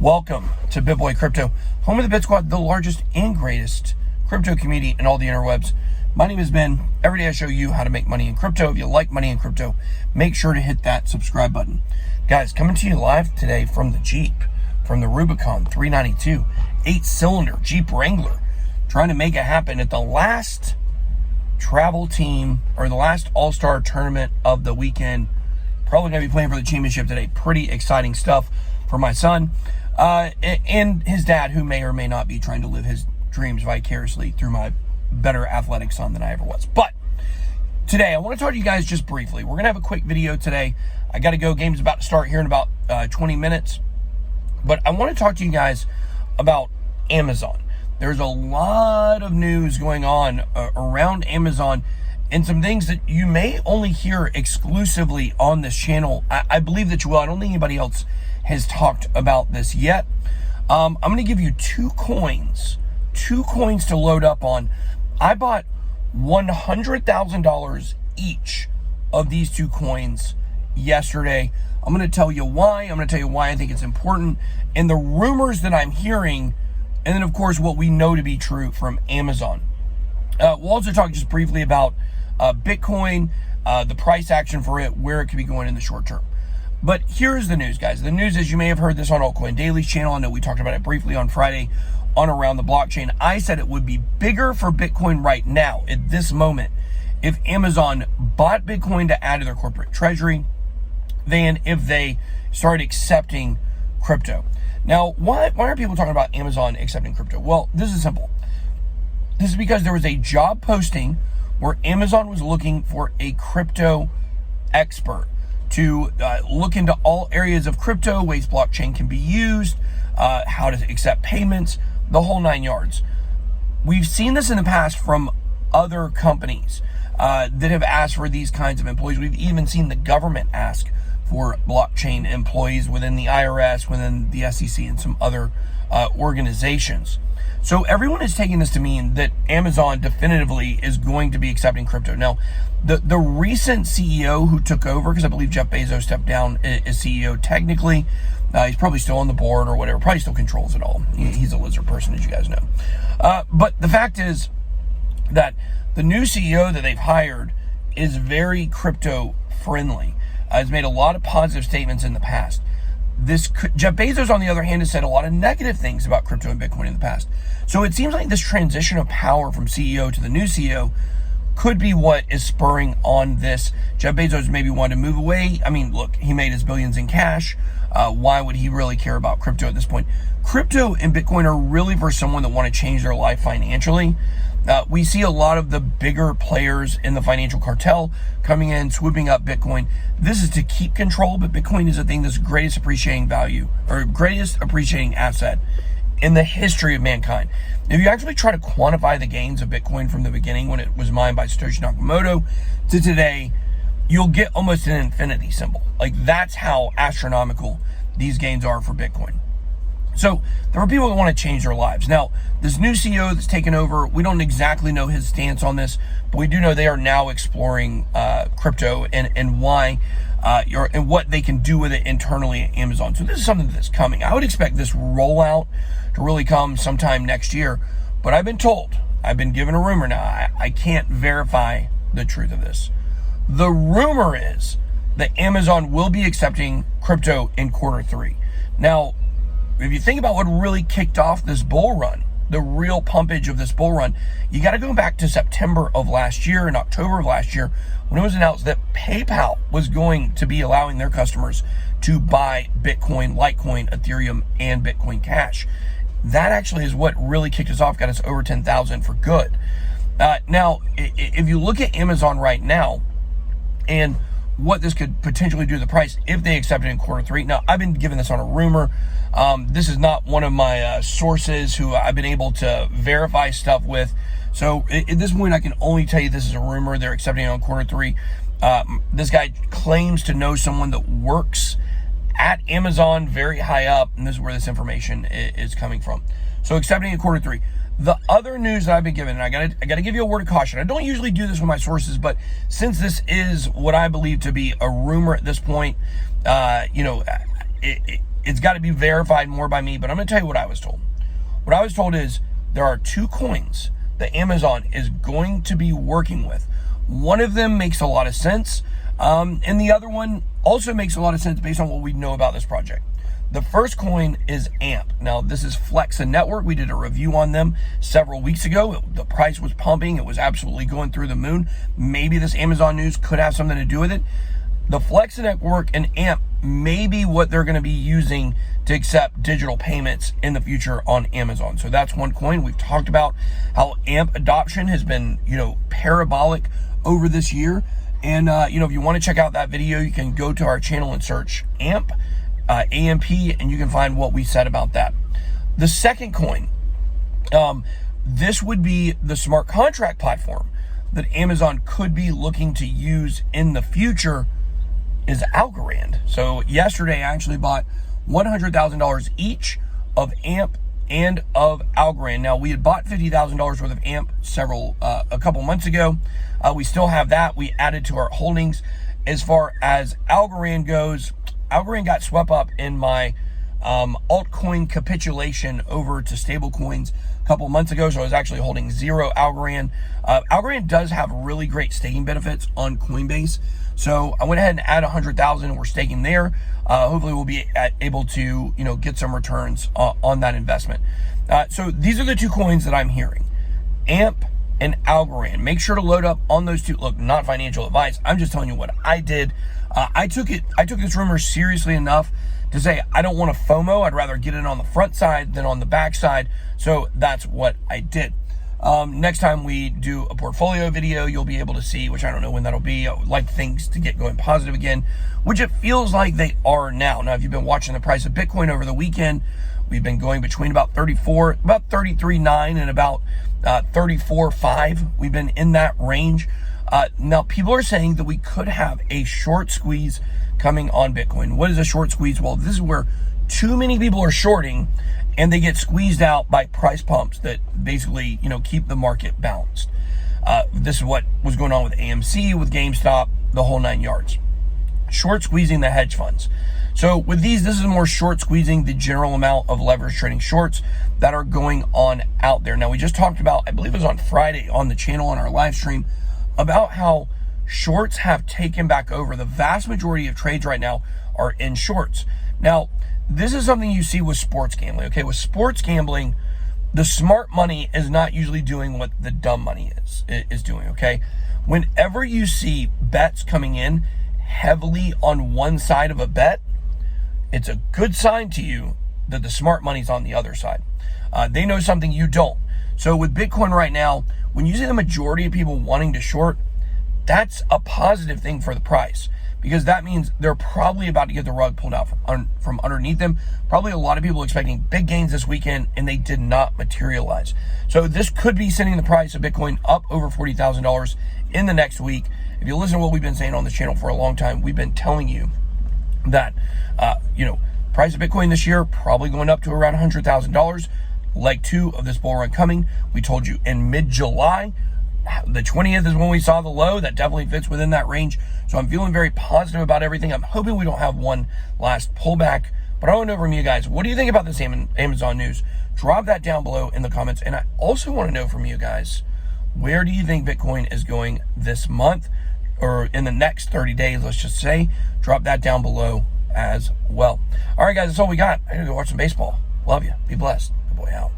Welcome to BitBoy Crypto, home of the Bit Squad, the largest and greatest crypto community in all the interwebs. My name is Ben. Every day I show you how to make money in crypto. If you like money in crypto, make sure to hit that subscribe button. Guys, coming to you live today from the Jeep, from the Rubicon 392, 8-cylinder Jeep Wrangler, trying to make it happen at the last travel team, or the last all-star tournament of the weekend. Probably going to be playing for the championship today. Pretty exciting stuff for my son. And his dad, who may or may not be trying to live his dreams vicariously through my better athletic son than I ever was. But today, I want to talk to you guys just briefly. We're going to have a quick video today. I got to go. Game's about to start here in about 20 minutes. But I want to talk to you guys about Amazon. There's a lot of news going on around Amazon and some things that you may only hear exclusively on this channel. I believe that you will. I don't think anybody else has talked about this yet. I'm going to give you two coins to load up on. I bought $100,000 each of these two coins yesterday. I'm going to tell you why. I'm going to tell you why I think it's important, and the rumors that I'm hearing, and then of course what we know to be true from Amazon. We'll also talk just briefly about Bitcoin, the price action for it, where it could be going in the short term. But here's the news, guys. The news is, you may have heard this on Altcoin Daily's channel. I know we talked about it briefly on Friday on Around the Blockchain. I said it would be bigger for Bitcoin right now, at this moment, if Amazon bought Bitcoin to add to their corporate treasury than if they started accepting crypto. Now, why are people talking about Amazon accepting crypto? Well, this is simple. This is because there was a job posting where Amazon was looking for a crypto expert to look into all areas of crypto, ways blockchain can be used, how to accept payments, the whole 9 yards. We've seen this in the past from other companies that have asked for these kinds of employees. We've even seen the government ask for blockchain employees within the IRS, within the SEC, and some other organizations. So everyone is taking this to mean that Amazon definitively is going to be accepting crypto. Now, the recent CEO who took over, because I believe Jeff Bezos stepped down as CEO technically, he's probably still on the board or whatever, probably still controls it all. He's a lizard person, as you guys know. But the fact is that the new CEO that they've hired is very crypto friendly. Has made a lot of positive statements in the past. Jeff Bezos, on the other hand, has said a lot of negative things about crypto and Bitcoin in the past. So it seems like this transition of power from CEO to the new CEO could be what is spurring on this. Jeff Bezos maybe wanted to move away. I mean, look, he made his billions in cash. Why would he really care about crypto at this point? Crypto and Bitcoin are really for someone that want to change their life financially. We see a lot of the bigger players in the financial cartel coming in, swooping up Bitcoin. This is to keep control, but Bitcoin is the thing that's greatest appreciating value, or greatest appreciating asset in the history of mankind. If you actually try to quantify the gains of Bitcoin from the beginning, when it was mined by Satoshi Nakamoto, to today, you'll get almost an infinity symbol. Like, that's how astronomical these gains are for Bitcoin. So there are people that want to change their lives. Now, this new CEO that's taken over, we don't exactly know his stance on this, but we do know they are now exploring crypto and why, and what they can do with it internally at Amazon. So this is something that's coming. I would expect this rollout to really come sometime next year, but I've been told, I've been given a rumor now. I can't verify the truth of this. The rumor is that Amazon will be accepting crypto in Q3. Now, if you think about what really kicked off this bull run, the real pumpage of this bull run, you got to go back to September of last year and October of last year, when it was announced that PayPal was going to be allowing their customers to buy Bitcoin, Litecoin, Ethereum, and Bitcoin Cash. That actually is what really kicked us off, got us over 10,000 for good. Now, if you look at Amazon right now and what this could potentially do to the price if they accept it in Q3. Now, I've been given this on a rumor. This is not one of my sources who I've been able to verify stuff with. So at this point, I can only tell you this is a rumor. They're accepting it on Q3. This guy claims to know someone that works at Amazon very high up, and this is where this information is coming from. So accepting in Q3. The other news that I've been given, and I gotta give you a word of caution. I don't usually do this with my sources, but since this is what I believe to be a rumor at this point, it's got to be verified more by me, but I'm going to tell you what I was told. What I was told is there are 2 coins that Amazon is going to be working with. One of them makes a lot of sense, and the other one also makes a lot of sense based on what we know about this project. The first coin is AMP. Now, this is Flexa Network. We did a review on them several weeks ago. The price was pumping. It was absolutely going through the moon. Maybe this Amazon news could have something to do with it. The Flexa Network and AMP may be what they're going to be using to accept digital payments in the future on Amazon. So that's one coin. We've talked about how AMP adoption has been, parabolic over this year. And, if you want to check out that video, you can go to our channel and search AMP, AMP, and you can find what we said about that. The second coin, this would be the smart contract platform that Amazon could be looking to use in the future, is Algorand. So yesterday I actually bought $100,000 each of AMP and of Algorand. Now, we had bought $50,000 worth of AMP a couple months ago. We still have that. We added to our holdings. As far as Algorand goes, Algorand got swept up in my altcoin capitulation over to stablecoins a couple months ago, so I was actually holding 0 Algorand. Algorand does have really great staking benefits on Coinbase, so I went ahead and added 100,000. We're staking there. Hopefully, we'll be able to get some returns on that investment. So these are the 2 coins that I'm hearing: AMP and Algorand. Make sure to load up on those 2. Look, not financial advice. I'm just telling you what I did. I took this rumor seriously enough to say I don't want to FOMO. I'd rather get it on the front side than on the back side. So that's what I did. Next time we do a portfolio video, you'll be able to see, which I don't know when that'll be. I would like things to get going positive again, which it feels like they are now. Now, if you've been watching the price of Bitcoin over the weekend, we've been going between about 33.9 and about 34.5. We've been in that range. Now, people are saying that we could have a short squeeze coming on Bitcoin. What is a short squeeze? Well, this is where too many people are shorting and they get squeezed out by price pumps that basically, keep the market balanced. This is what was going on with AMC, with GameStop, the whole 9 yards. Short squeezing the hedge funds. So with these, this is more short squeezing the general amount of leverage trading shorts that are going on out there. Now, we just talked about, I believe it was on Friday on the channel on our live stream, about how shorts have taken back over. The vast majority of trades right now are in shorts. Now, this is something you see with sports gambling. Okay, with sports gambling, the smart money is not usually doing what the dumb money is doing. Okay, whenever you see bets coming in heavily on one side of a bet, it's a good sign to you that the smart money's on the other side. They know something you don't. So with Bitcoin right now, when you see the majority of people wanting to short, that's a positive thing for the price, because that means they're probably about to get the rug pulled out from underneath them. Probably a lot of people expecting big gains this weekend, and they did not materialize. So this could be sending the price of Bitcoin up over $40,000 in the next week. If you listen to what we've been saying on the channel for a long time, we've been telling you that, price of Bitcoin this year probably going up to around $100,000. Leg 2 of this bull run coming. We told you in mid-July, the 20th is when we saw the low. That definitely fits within that range. So I'm feeling very positive about everything. I'm hoping we don't have one last pullback. But I want to know from you guys, what do you think about this Amazon news? Drop that down below in the comments. And I also want to know from you guys, where do you think Bitcoin is going this month or in the next 30 days, let's just say? Drop that down below as well. All right, guys, that's all we got. I gotta go watch some baseball. Love you. Be blessed. Good boy out.